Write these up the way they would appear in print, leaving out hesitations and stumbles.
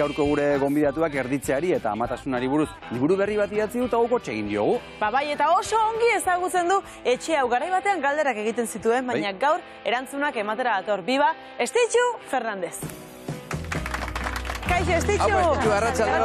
gaurko gure gonbidatuak erditzeari eta amatasunari buruz liburu berri bat idatzi dut hauko txegin diogu. Bai, eta oso ongi ezagutzen du etxe hau garai batean galderak egiten zituen, baina gaur erantzunak ematera dator. Biba, Estitxu Fernandez. Kaixo, Estitxu! Hau, Estitxu, arratsalde.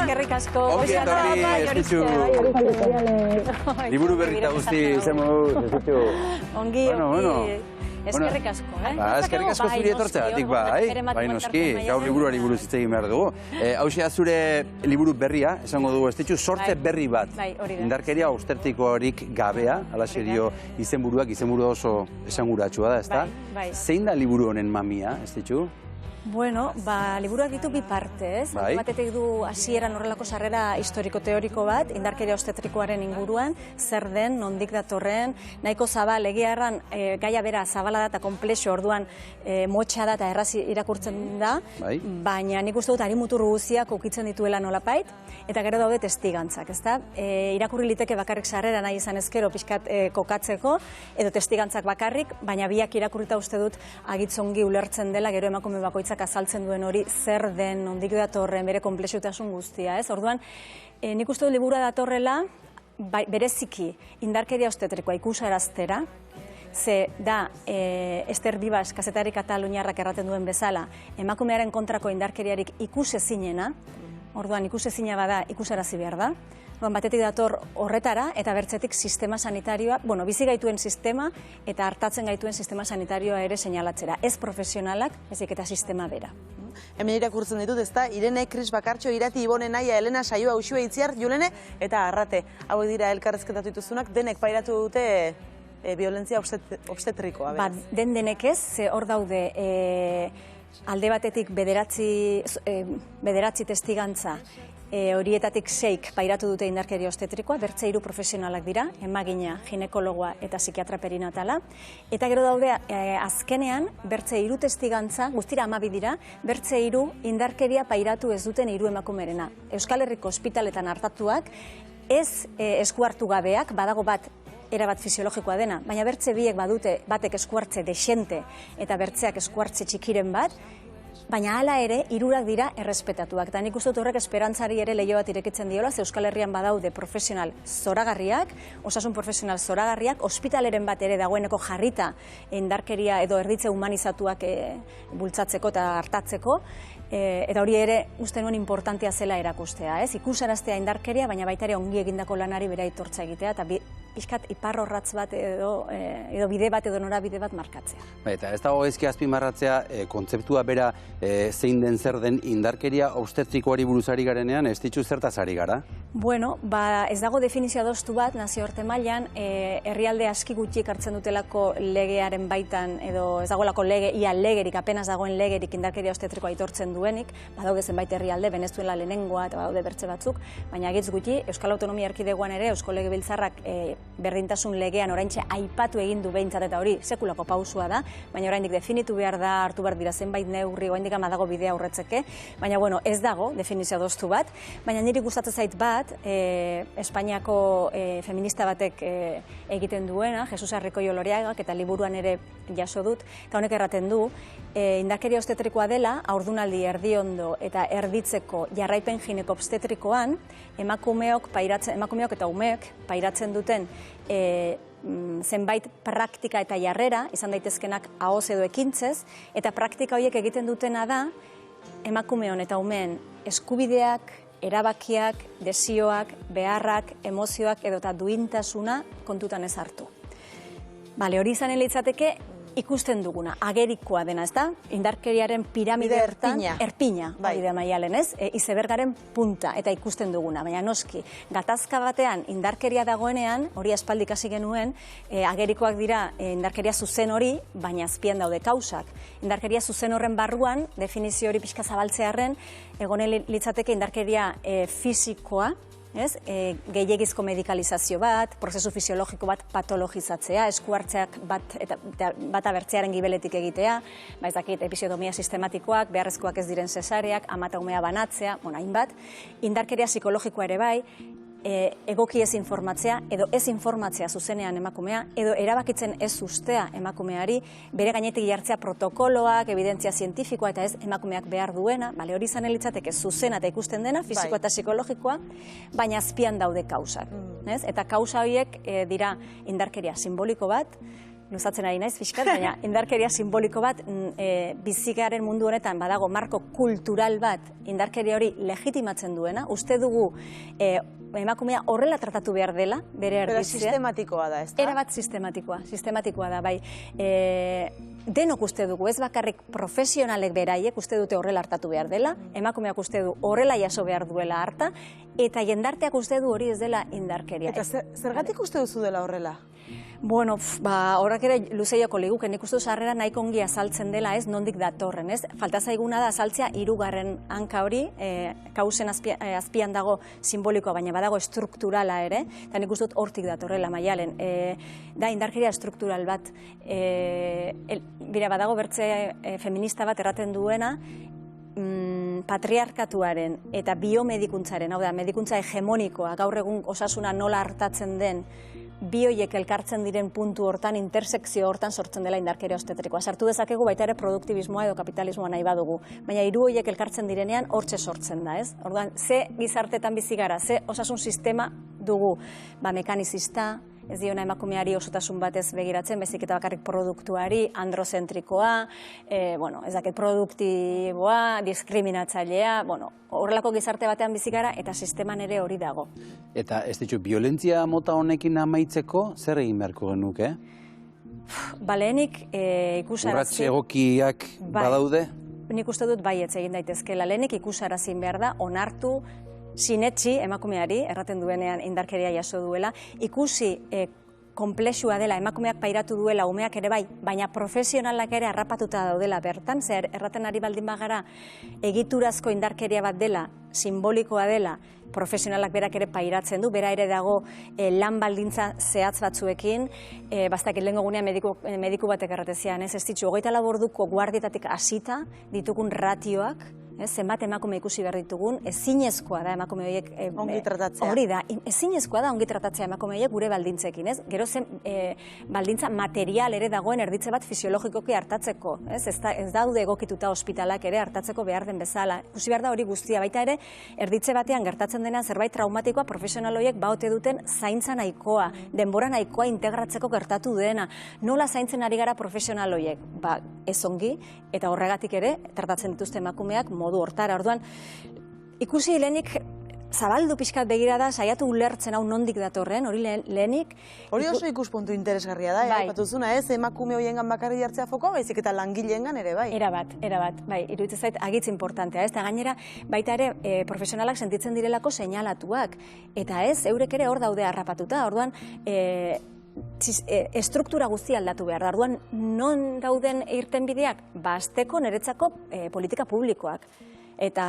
Eskerrik asko. Ongi etorri, Estitxu. Liburu berri eta guzti zen moduz, Estitxu. Ongi. Eskerrik asko, Eskerrik asko zuri etortzeagatik, bai noski, gaur liburuari buruz hitz egin behar dugu. Hauxe zure liburu berria, esango dugu, Estitxu, sorte berri bat. Indarkeria austertikorik gabea, alaxe dio izenburuak, izenburua oso esanguratsua da, ezta? Zein da liburu honen mamia, Estitxu? Bueno, liburuak ditu bi parte, ez? Batetik du hasieran horrelako sarrera historiko-teoriko bat, indarkeria obstetrikoaren inguruan, zer den, nondik datorren, nahiko zabal, egia erran, gaia bera zabala da eta komplexo orduan motxa da eta erraz irakurtzen da, baina nik uste dut harimutur guziak ukitzen dituela nolapait, eta gero daude testigantzak, ezta? Irakurri liteke bakarrik sarrera nahi izan ezkero pixkat kokatzeko, edo testigantzak bakarrik, baina biak irakurrita uste dut agitzongi ulertzen dela, gero emakume bakoitzak azaltzen duen hori zer den, ondik datorren, bere konplexutasun guztia, ez? Orduan, nik uste dut liburua datorrela, bereziki indarkeria obstetrikoa ikusaraztera, ze da Ester Bibas kazetari kataluniarrak erraten duen bezala, emakumearen kontrako indarkeriarik ikusezinena, orduan ikusezina bada ikusarazi behar da, batetik dator horretara eta bertzetik sistema sanitarioa, bizi gaituen sistema eta hartatzen gaituen sistema sanitarioa ere seinalatzera. Ez profesionalak, ezik eta sistema bera. Hemen irakurtzen ditut, ezta? Irene, Kris Bakartxo, Irati, Ibone, Naia, Elena, Saioa, Uxue, Itziar, Julene eta Arrate. Hauek dira elkarrezketatu dituzunak, denek pairatu dute violentzia obstetrikoa. Denek ez, ze hor daude alde batetik bederatzi testigantza, horietatik 6 pairatu dute indarkeria obstetrikoa, bertze 3 profesionalak dira, emagina, ginekologoa eta psikiatra perinatala, eta gero daude azkenean, bertze 3 testigantza, guztira 12 dira, bertze 3 indarkeria pairatu ez duten 3 emakumerena. Euskal Herriko ospitaletan hartatuak, ez eskuartu gabeak, badago bat erabat fisiologikoa dena, baina bertze biek badute batek eskuartze desente eta bertzeak eskuartze txikiren bat, baina hala ere, 3 dira errespetatuak. Eta nik uste dut horrek esperantzari ere leiho bat irekitzen diola, ze Euskal Herrian badaude profesional zoragarriak, osasun profesional zoragarriak, ospitaleren bat ere dagoeneko jarrita indarkeria edo erditze humanizatuak bultzatzeko eta hartatzeko, eta hori ere uste nuen importantea zela erakustea, ez? Ikusaraztea indarkeria, baina baita ere ongi egindako lanari bera aitortza egitea, eta pixkat iparrorratz bat edo bide bat edo norabide bat markatzea. Eta ez dago ezki azpimarratzea kontzeptua bera zein den zer den indarkeria obstetrikoari buruzari garenean, Estitxu, zertaz ari gara? Bueno, ez dago definizio adostu bat nazioarte mailan, herrialde aski gutxik hartzen dutelako legearen baitan, edo ez dagoelako ia legerik, apenas dagoen legerik indarkeria obstetrikoa aitortzen duenik, badaude zenbait herrialde, Venezuela lehenengoa eta badaude bertze batzuk, baina agitz gutxi, Euskal Autonomia Erkidegoan ere, Eusko Legebiltzarrak berdintasun legean oraintxe aipatu egin du behintzat eta hori sekulako pausua da, baina oraindik definitu behar da, hartu behar dira zenbait neurri, oraindik ama dago bidea aurretzeke, baina ez dago definizio adostu bat, baina niri gustatzen zait bat, Espainiako feminista batek egiten duena, Jesus Arrikoio Loreagak eta liburuan ere jaso dut, eta honek erraten du, indarkeria obstetrikoa dela, haurdunaldi erdiondo eta erditzeko jarraipen gineko obstetrikoan, emakumeok eta umeek pairatzen duten zenbait praktika eta jarrera, izan daitezkenak ahoz edo ekintzez, eta praktika horiek egiten dutena da, emakumeon eta umeen eskubideak, erabakiak, desioak, beharrak, emozioak edo eta duintasuna kontutan ez hartu. Hori izan litzateke ikusten duguna, agerikoa dena, ez da? Indarkeriaren piramide hortan, erpina, hori da Maialen, ez? Izebergaren punta, eta ikusten duguna, baina noski, gatazka batean indarkeria dagoenean, hori aspaldik hasi genuen, agerikoak dira indarkeria zuzen hori, baina azpian daude kausak. Indarkeria zuzen horren barruan, definizio hori pixka zabaltzearren, egonen litzateke indarkeria fisikoa, gehiegizko medikalizazio bat, prozesu fisiologiko bat patologizatzea, eskuartzeak bat abertzearen gibeletik egitea, episiotomia sistematikoak, beharrezkoak ez diren zesareak, ama eta umea banatzea, hainbat, indarkeria psikologikoa ere bai, egoki ez informatzea, edo ez informatzea zuzenean emakumea, edo erabakitzen ez ustea emakumeari, bere gainetik jartzea protokoloak, evidentzia zientifikoa eta ez emakumeak behar duena, hori izan elitzateke zuzena eta ikusten dena, fisikoa eta psikologikoa, baina azpian daude kausak. Eta kausa horiek dira indarkeria simboliko bat, luzatzen ari naiz, fiskat, baina indarkeria simboliko bat bizikaren mundu honetan badago marko kultural bat indarkeria hori legitimatzen duena, uste dugu emakumea horrela tratatu behar dela, bere erditzea. Pero sistematikoa da, ez da? Era bat sistematikoa da, bai. Denok uste dugu, ez bakarrik profesionalek beraiek uste dute horrela hartatu behar dela, emakumeak uste du horrela jaso behar duela harta, eta jendarteak uste du hori ez dela indarkeria. Eta zergatik uste duzu dela horrela? Bueno, horrak ere luzeioko liguken, nik uste sarrera nahiko ongi azaltzen dela, ez, nondik datorren, ez? Falta zaiguna da azaltzea 3. hanka hori, kausen azpian dago simbolikoa, baina badago strukturala ere, eta nik uste dut hortik datorrela Maialen. Da indarkeria struktural bat, badago bertze feminista bat erraten duena, patriarkatuaren eta biomedikuntzaren, hau da, medikuntza hegemonikoa, gaur egun osasuna nola hartatzen den, bi horiek elkartzen diren puntu hortan, intersekzio hortan sortzen dela indarkeria obstetrikoa. Sartu dezakegu baita ere produktibismoa edo kapitalismoa nahi badugu, baina 3 horiek elkartzen direnean hortxe sortzen da, ez? Orduan, ze gizartetan bizi gara, ze osasun sistema dugu, mekanizista, ez diona emakumeari osotasun batez begiratzen, bezik eta bakarrik produktuari, androzentrikoa, ez dakit produktiboa, diskriminatzailea, horrelako gizarte batean bizi gara eta sisteman ere hori dago. Eta ez ditu, violentzia mota honekin amaitzeko, zer egin beharko genuke? Lehenik ikusarazi... Urratxe egokiak badaude? Nik uste dut baietz egin daitezkela. Lehenik ikusarazin behar da, onartu, sinetxi emakumeari, erraten duenean indarkeria jaso duela, ikusi konplexua dela, emakumeak pairatu duela, umeak ere bai, baina profesionalak ere harrapatuta daudela bertan, zer erraten ari baldin bagara egiturazko indarkeria bat dela, simbolikoa dela, profesionalak berak ere pairatzen du, bera ere dago lan baldintza zehatz batzuekin, bastak lehengo gunean mediku batek erratezian, ez ditu, 24 orduko guardietatik hasita ditugun ratioak, zenbat emakume ikusi behar ditugun, ezinezkoa da emakume horiek... Ongi tratatzea. Hori da, ezinezkoa da ongi tratatzea emakume horiek gure baldintzekin, ez? Gero zen baldintza material ere dagoen erditze bat fisiologikoki hartatzeko, ez? Ez daude egokituta ospitalak ere hartatzeko behar den bezala. Ikusi behar da hori guztia, baita ere, erditze batean gertatzen denean zerbait traumatikoa profesional horiek baote duten zaintza nahikoa, denbora nahikoa integratzeko gertatu dena. Nola zaintzen ari gara profesional horiek? Ez ongi, eta horregatik ere, tratatzen dituzte emakumeak modu hortara. Orduan, ikusi lehenik zabaldu pixkat begirada, saiatu ulertzen hau nondik datorren, hori lehenik... Hori oso ikuspuntu interesgarria da, patuzuna ez, emakume horiengan bakarri jartzea fokoa, baizik eta langileengan ere, bai. Erabat, bai, iruditzen zait agitz importantea, ez, eta gainera, baita ere, profesionalak sentitzen direlako seinalatuak, eta ez, eurek ere hor daude harrapatuta, orduan, estruktura guztia aldatu behar da. Orduan, non dauden irtenbideak? Azteko niretzako politika publikoak. Eta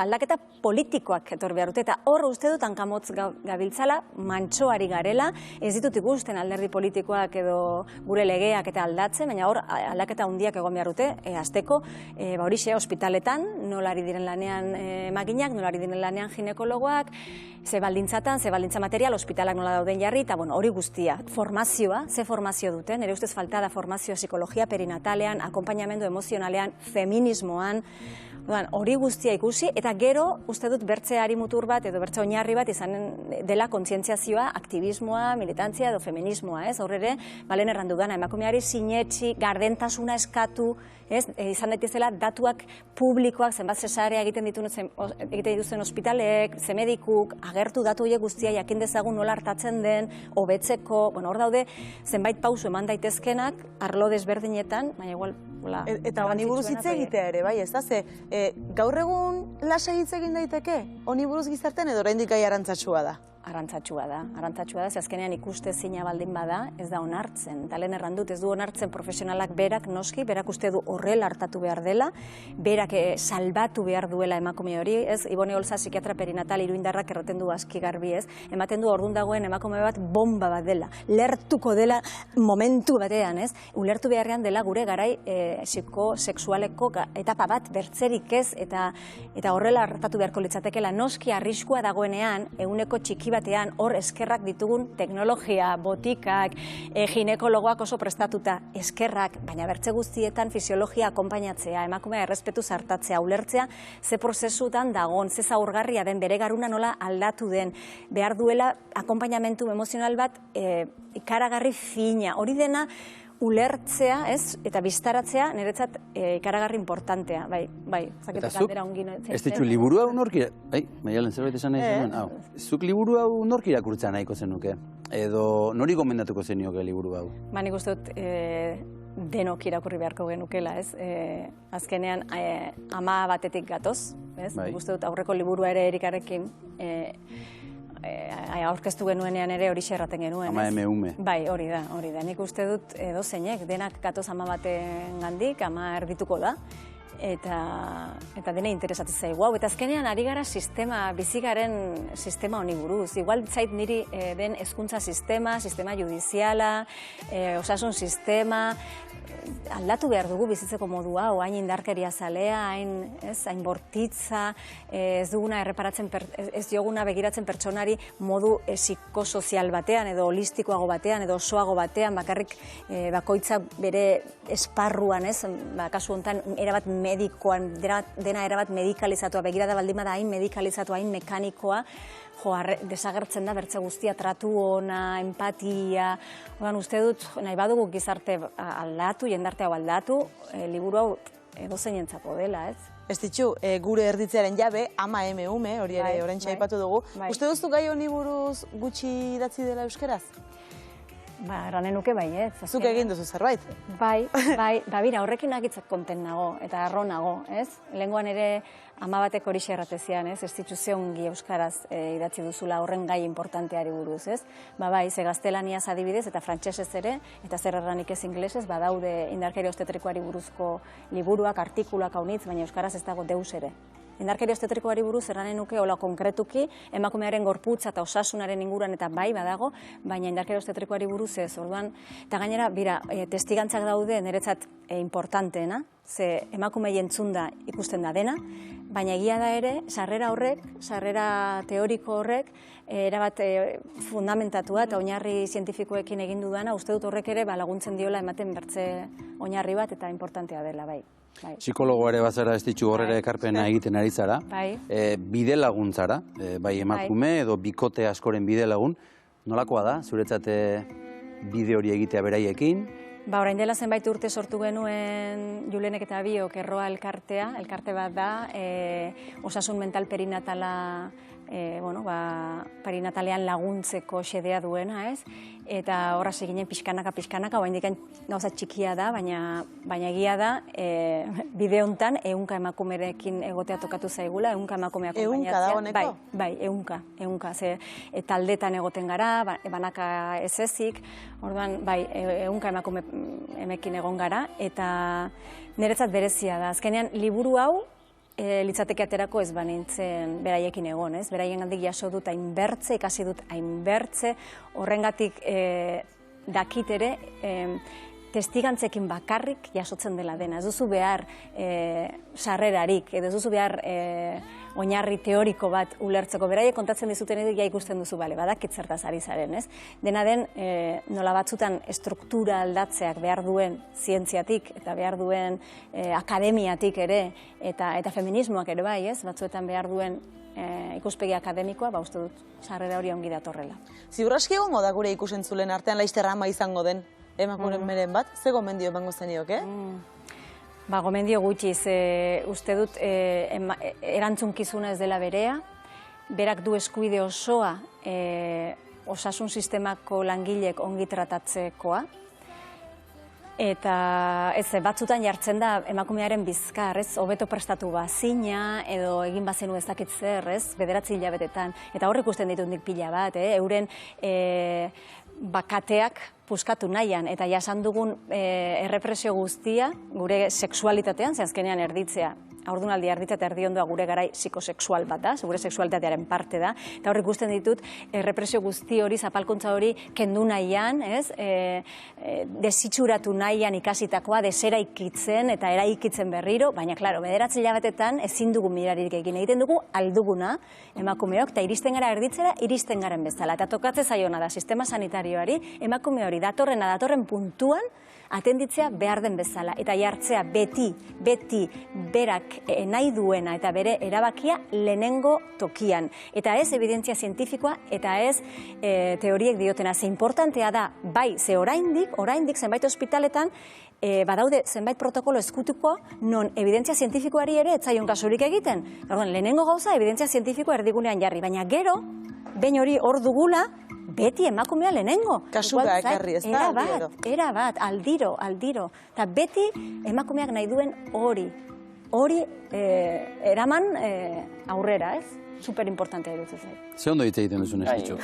aldaketa politikoak etor behar dute. Eta hor uste dut hankamotz gabiltzala, mantxoari garela, ez ditut ikusten alderdi politikoak edo gure legeak eta aldatzen, baina hor aldaketa handiak egon behar dute, azteko, horixe, ospitaletan, nolari diren lanean makinak, nolari diren lanean ginekologoak, ze baldintzatan, ze baldintza material, ospitalak nola dauden jarri, eta hori guztia. Formazioa, ze formazio duten, ere ustez falta da formazioa psikologia perinatalean, akompainamendu emozionalean, feminismoan, hori guztia ikusi, eta gero uste dut bertze mutur bat edo bertze oinarri bat izanen dela kontzientziazioa, aktivismoa, militantzia edo feminismoa, ez? Horrere, balen errandu dana, emakumeari sinetxi, gardentasuna eskatu, izan daitezela datuak publikoak, zenbat zesarea egiten dituzten ospitalek, ze medikuk, agertu datu horiek guztia jakin dezagun nola hartatzen den, hobetzeko, hor daude zenbait pausu eman daitezkenak, arlo desberdinetan, baina igual... Eta honi buruz hitz egitea ere, bai, ez da, ze gaur egun lasai hitz egin daiteke, honi buruz gizartean edo oraindik gai arantzatsua da? arrantzatxua da. Arrantzatxua da, ze azkenean ikuste zina baldin bada, ez da onartzen. Eta lehen errandut, ez du onartzen profesionalak berak noski, berak uste du horrela hartatu behar dela, berak salbatu behar duela emakume hori, ez? Ibone Olza, psikiatra perinatal iruindarrak erraten du aski garbi, ez? Ematen du ordun dagoen emakume bat bomba bat dela, lertuko dela momentu batean, ez? Ulertu beharrean dela gure garai psikosexualeko etapa bat bertzerik ez, eta horrela hartatu beharko litzatekela noski arriskua dagoenean, eguneko txiki batean hor eskerrak ditugun teknologia, botikak, ginekologoak oso prestatuta eskerrak, baina bertze guztietan fisiologia akonpainatzea, emakumea errespetuz hartatzea, ulertzea, ze prozesutan dagon, ze zaurgarria den, bere garuna nola aldatu den, behar duela akonpainamentu emozional bat ikaragarri fina, hori dena ulertzea, ez, eta biztaratzea, niretzat ikaragarri importantea, bai, zaketa galdera ongi noitzen. Ez ditu, liburu hau nork Maialen, zerbait esan nahi zenuen? Zuk liburu hau nork irakurtzea nahiko zenuke? Edo nori gomendatuko zenioke liburu hau? Nik uste dut denok irakurri beharko genukela, ez? Azkenean, ama batetik gatoz, ez? Nik uste dut aurreko liburua ere Erikarekin aurkeztu genuenean ere hori erraten genuen. Ama eme ume. Bai, hori da. Nik uste dut edo zeinek, denak gatoz ama baten gandik, ama erdituko da, eta dene interesatzen zaigu hau. Eta azkenean ari gara bizigaren sistema honi buruz. Igual zait niri den hezkuntza sistema judiziala, osasun sistema, aldatu behar dugu bizitzeko modua, hain indarkeria zalea, hain bortitza, ez dioguna begiratzen pertsonari modu psikosozial batean, edo holistikoago batean, edo osoago batean, bakarrik bakoitza bere esparruan, kasu honetan, erabat medikoan, dena erabat medikalizatua, begirada baldin bada hain medikalizatua, hain mekanikoa, desagertzen da bertze guztia, tratu ona, empatia, uste dut, nahi badugu gizarte aldatu, jendartea aldatu, liburu hau edozein entzako dela, ez? Ez ditu, gure erditzearen jabe, ama eme ume, hori ere orain txaipatu dugu. Uste duztu gai honi buruz gutxi idatzi dela euskeraz? Erranen nuke bai, ez? Zuk egin duzu zerbait? Bai, bira, horrekin nagitzak konten nago, eta arro nago, ez? Lehengoan ere ama batek hori erratezian, ez? Ez ditu ze ongi euskaraz idatzi duzula horren gai importanteari buruz, ez? Bai, ze gaztelaniaz adibidez, eta frantsesez ere, eta zer erranik ez ingelesez, badaude indarkeria obstetrikoari buruzko liburuak, artikuluak haunitz, baina euskaraz ez dago deus ere. Indarkeria obstetrikoari buruz erranen nuke, hola konkretuki, emakumearen gorputza eta osasunaren inguruan eta bai badago, baina indarkeria obstetrikoari buruz ez, orduan, eta gainera, bira, testigantzak daude niretzat importanteena, ze emakumei entzunda ikusten da dena, baina egia da ere, sarrera horrek, sarrera teoriko horrek, erabat fundamentatua eta oinarri zientifikoekin egin dudana, uste dut horrek ere laguntzen diola ematen bertze oinarri bat eta importantea dela, bai. Psikologo ere bazara ez ditu horrela ekarpena egiten ari zara, bide lagun zara, bai emakume edo bikote askoren bide lagun, nolakoa da, zuretzat bide hori egitea beraiekin? Orain dela zenbait urte sortu genuen Julenek eta biok erroa elkartea, elkarte bat da, osasun mental perinatala, perinatalean laguntzeko xedea duena, ez? Eta horraz eginen pixkanaka, orain diken gauza txikia da, baina egia da, bide honetan, 100 emakumerekin egotea tokatu zaigula, 100 emakume akompainatzea. 100 dagoeneko? Bai, 100, ze taldetan egoten gara, banaka ez ezik, orduan, bai, 100 emakume emekin egon gara, eta niretzat berezia da. Azkenean, liburu hau, litzateke aterako ez banintzen beraiekin egon, ez? Beraien gandik jaso dut hainbertze, ikasi dut hainbertze, horrengatik dakit ere, testigantzekin bakarrik jasotzen dela dena. Ez duzu behar sarrerarik, edo ez duzu behar oinarri teoriko bat ulertzeko. Beraiek kontatzen dizuten edo ja ikusten duzu, badakit zertaz ari zaren, ez? Dena den, nola batzutan struktura aldatzeak behar duen zientziatik eta behar duen akademiatik ere, eta feminismoak ere bai, ez? Batzuetan behar duen ikuspegi akademikoa, uste dut sarrera hori ongi datorrela. Ziur aski egongo da gure ikusentzulen artean laizter ama izango den emakumen meren bat, ze gomendio emango zeniok, Gomendio gutxi, uste dut erantzunkizuna ez dela berea, berak du eskuide osoa osasun sistemako langilek ongi tratatzekoa, Eta ez, batzutan jartzen da emakumearen bizkar, ez, hobeto prestatu bazina, edo egin bazenu ez dakit zer, ez, 9 hilabetetan. Eta horrek ikusten ditut nik pila bat, euren bakateak puskatu nahian, eta jasan dugun errepresio guztia, gure sexualitatean, azkenean erditzea. Haurdunaldi erditza eta erdiondoa gure garai psikosexual bat da, gure sexualitatearen parte da, eta horrek ikusten ditut errepresio guzti hori, zapalkuntza hori kendu nahian, desitxuratu nahian ikasitakoa, deseraikitzen eta eraikitzen berriro, baina, klaro, 9 hilabetetan ezin dugu mirarik egin, egiten dugu alduguna emakumeok, eta iristen gara erditzera, iristen garen bezala, eta tokatze zaiona da sistema sanitarioari, emakume hori datorren puntuan, atenditzea behar den bezala, eta jartzea beti berak nahi duena eta bere erabakia lehenengo tokian. Eta ez evidentzia zientifikoa, eta ez teoriek diotena. Ze importantea da, bai, ze oraindik zenbait ospitaletan, badaude zenbait protokolo eskutuko, non evidentzia zientifikoari ere etzaion kasurik egiten. Lehenengo gauza, evidentzia zientifikoa erdigunean jarri, baina gero, behin hori hor dugula, beti emakumea lehenengo. Kasura ekarri, ez da? Era bat, aldiro. Eta beti emakumeak nahi duen hori eraman aurrera, ez? Superimportantea iruditzen zait. Ze ondo hitz egiten duzun eskitxo.